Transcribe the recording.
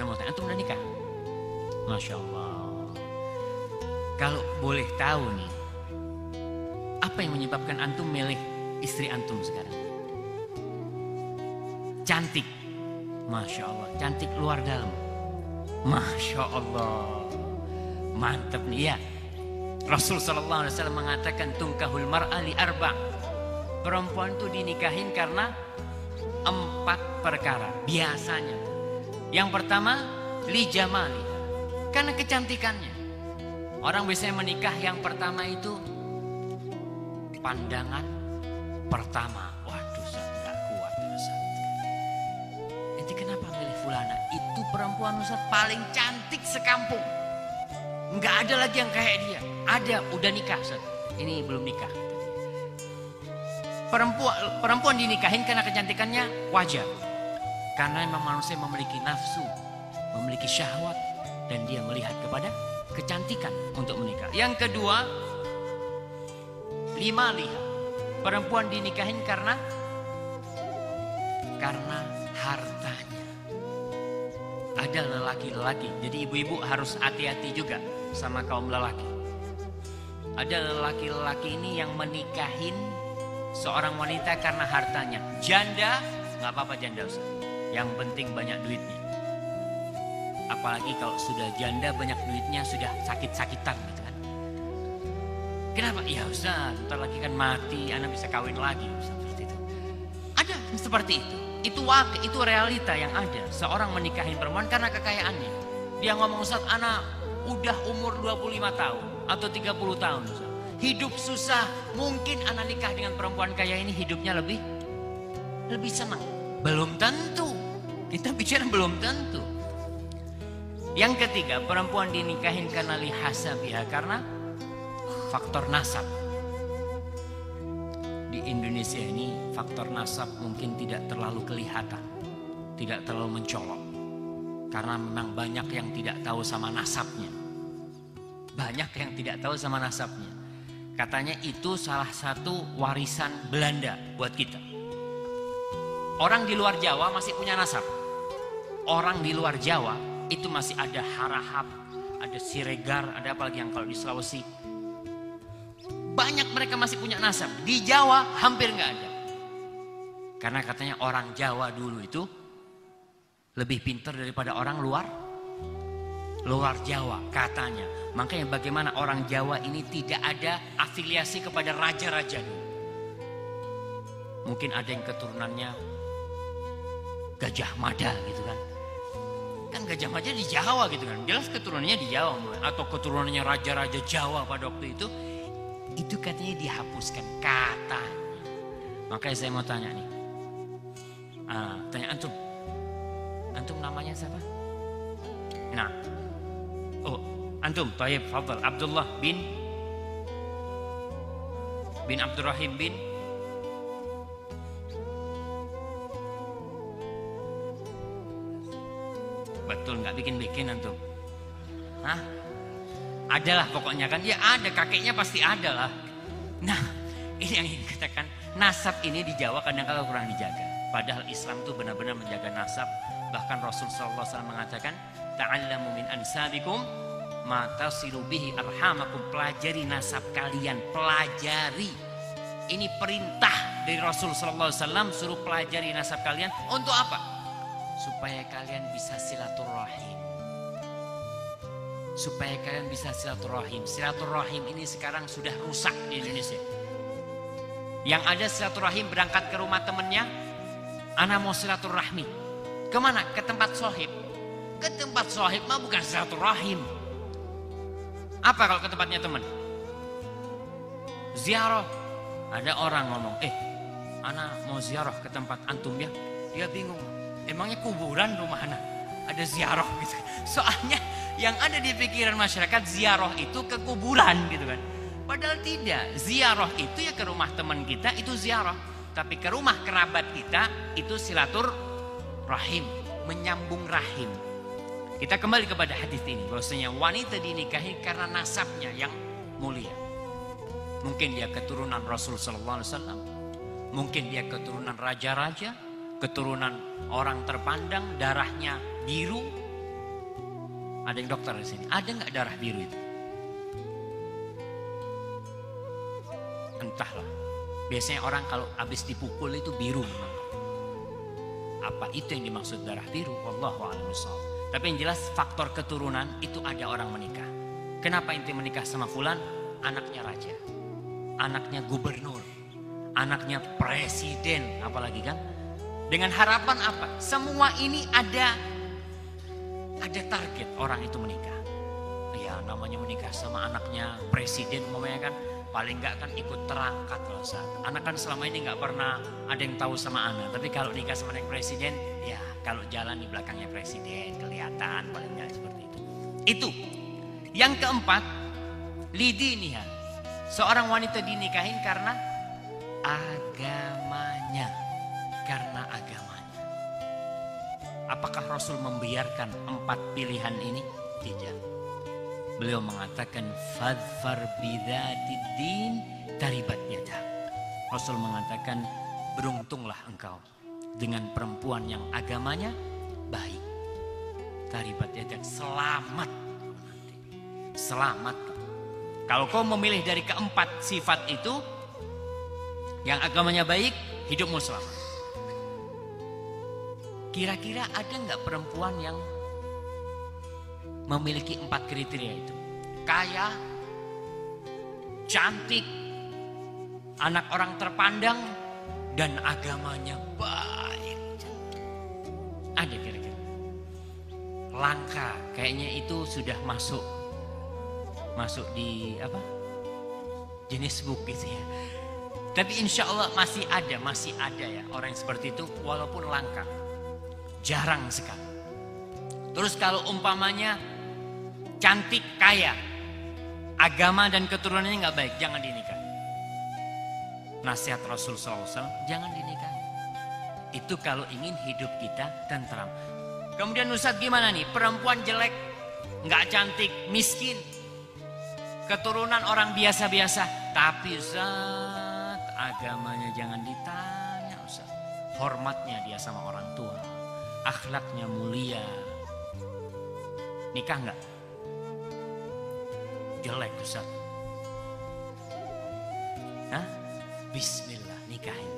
Saya mau tanya, antum udah nikah? Masya Allah. Kalau boleh tahu nih, apa yang menyebabkan antum milih istri antum sekarang? Cantik, Masya Allah, cantik luar dalam. Masya Allah, mantap nih ya. Rasul Sallallahu Alaihi Wasallam mengatakan tungkahul mar'a li arba'. Perempuan itu dinikahin karena 4 perkara biasanya. Yang pertama, li jamali, karena kecantikannya. Orang biasanya menikah yang pertama itu pandangan pertama. Waduh, saya nggak kuat Ustaz. Nanti kenapa milih fulana? Itu perempuan Ustaz paling cantik sekampung. Nggak ada lagi yang kayak dia. Ada, udah nikah Ustaz. Ini belum nikah. Perempuan dinikahin karena kecantikannya wajar. Karena memang manusia memiliki nafsu, memiliki syahwat, dan dia melihat kepada kecantikan untuk menikah. Yang kedua, lima liha. Perempuan dinikahin karena hartanya. Ada lelaki-lelaki, jadi ibu-ibu harus hati-hati juga sama kaum lelaki. Ada lelaki-lelaki ini yang menikahin seorang wanita karena hartanya. Janda, nggak apa-apa janda Ustaz. Yang penting banyak duitnya. Apalagi kalau sudah janda banyak duitnya, sudah sakit-sakitan gitu kan. Kenapa? Ya Ustaz, ntar lagi kan mati, anak bisa kawin lagi. Seperti itu. Ada seperti itu. Itu realita yang ada. Seorang menikahin perempuan karena kekayaannya. Dia ngomong Ustaz, anak udah umur 25 tahun atau 30 tahun Ustaz. Hidup susah, mungkin anak nikah dengan perempuan kaya ini hidupnya lebih senang. Belum tentu. Kita bicara belum tentu. Yang ketiga, perempuan dinikahin karena lihasabiha, karena faktor nasab. Di Indonesia ini faktor nasab mungkin tidak terlalu kelihatan, tidak terlalu mencolok. Karena memang banyak yang tidak tahu sama nasabnya. Banyak yang tidak tahu sama nasabnya. Katanya itu salah satu warisan Belanda buat kita. Orang di luar Jawa masih punya nasab. Orang di luar Jawa itu masih ada Harahap, ada Siregar, ada apa lagi yang kalau di Sulawesi. Banyak mereka masih punya nasab. Di Jawa hampir nggak ada. Karena katanya orang Jawa dulu itu lebih pintar daripada orang luar Jawa katanya. Makanya bagaimana orang Jawa ini tidak ada afiliasi kepada raja-raja dulu. Mungkin ada yang keturunannya Gajah Mada gitu kan. Kan Gajah Mada di Jawa gitu kan. Jelas keturunannya di Jawa. Atau keturunannya raja-raja Jawa pada waktu itu. Itu katanya dihapuskan katanya. Makanya saya mau tanya nih. Tanya antum. Antum namanya siapa? Nah. Oh, antum, tayyib, fadal. Abdullah bin Abdurrahim bin betul, nggak bikin antum? Hah? Adalah pokoknya kan? Ya ada, kakeknya pasti ada lah. Nah, ini yang ingin katakan, nasab ini di Jawa kadang-kadang kurang dijaga. Padahal Islam itu benar-benar menjaga nasab. Bahkan Rasul sallallahu alaihi wasallam mengatakan, ta'allamu min ansabikum ma tasilu bihi arhamakum. Pelajari nasab kalian, pelajari. Ini perintah dari Rasul sallallahu alaihi wasallam, suruh pelajari nasab kalian. Untuk apa? Supaya kalian bisa silaturahim. Supaya kalian bisa silaturahim. Silaturahim ini sekarang sudah rusak di Indonesia. Yang ada silaturahim berangkat ke rumah temennya, ana mau silaturahmi. Kemana? Ke tempat sohib. Ke tempat sohib mah bukan silaturahim. Apa kalau ke tempatnya teman? Ziarah. Ada orang ngomong, ana mau ziarah ke tempat antum ya. Dia bingung. Emangnya kuburan rumah ana? Ada ziarah gitu. Soalnya yang ada di pikiran masyarakat ziarah itu ke kuburan gitu kan. Padahal tidak. Ziarah itu ya ke rumah teman kita itu ziarah. Tapi ke rumah kerabat kita itu silaturahim, menyambung rahim. Kita kembali kepada hadis ini, bahwasanya wanita dinikahi karena nasabnya yang mulia. Mungkin dia keturunan Rasul sallallahu alaihi wasallam, mungkin dia keturunan raja-raja, keturunan orang terpandang, darahnya biru, Ada yang dokter di sini. Ada nggak darah biru itu? Entahlah. Biasanya orang kalau habis dipukul itu biru. Apa itu yang dimaksud darah biru? Wallahu a'lam bishawab. Tapi yang jelas faktor keturunan itu ada orang menikah. Kenapa inti menikah sama fulan? Anaknya raja, anaknya gubernur, anaknya presiden, apalagi kan? Dengan harapan apa? Semua ini ada target orang itu menikah. Ya namanya menikah sama anaknya presiden, umpamanya kan paling nggak kan ikut terangkat loh saat. Anak kan selama ini nggak pernah ada yang tahu sama anak. Tapi kalau nikah sama anak presiden, ya kalau jalan di belakangnya presiden kelihatan paling nggak seperti itu. Itu. Yang keempat, lidiniha. Seorang wanita dinikahin karena agamanya. Karena agamanya. Apakah Rasul membiarkan 4 pilihan ini? Tidak. Beliau mengatakan fadfar bidzatid din taribat yadak. Rasul mengatakan beruntunglah engkau dengan perempuan yang agamanya baik. Taribat yadak, selamat. Selamat. Kalau kau memilih dari keempat sifat itu, yang agamanya baik, hidupmu selamat. Kira-kira ada nggak perempuan yang memiliki 4 kriteria itu? Kaya, cantik, anak orang terpandang, dan agamanya baik. Ada kira-kira? Langka, kayaknya itu sudah masuk di apa? Jenis bukit ya. Tapi insya Allah masih ada ya orang yang seperti itu walaupun langka. Jarang sekali. Terus kalau umpamanya cantik, kaya, agama dan keturunannya nggak baik, jangan dinikahi. Nasihat Rasul SAW, jangan dinikahi. Itu kalau ingin hidup kita tentram. Kemudian Ustadz gimana nih? Perempuan jelek, nggak cantik, miskin, keturunan orang biasa-biasa, tapi Ustadz agamanya jangan ditanya Ustadz. Hormatnya dia sama orang tua, akhlaknya mulia. Nikah nggak? Jelek Ustaz. Hah? Bismillah, nikahin.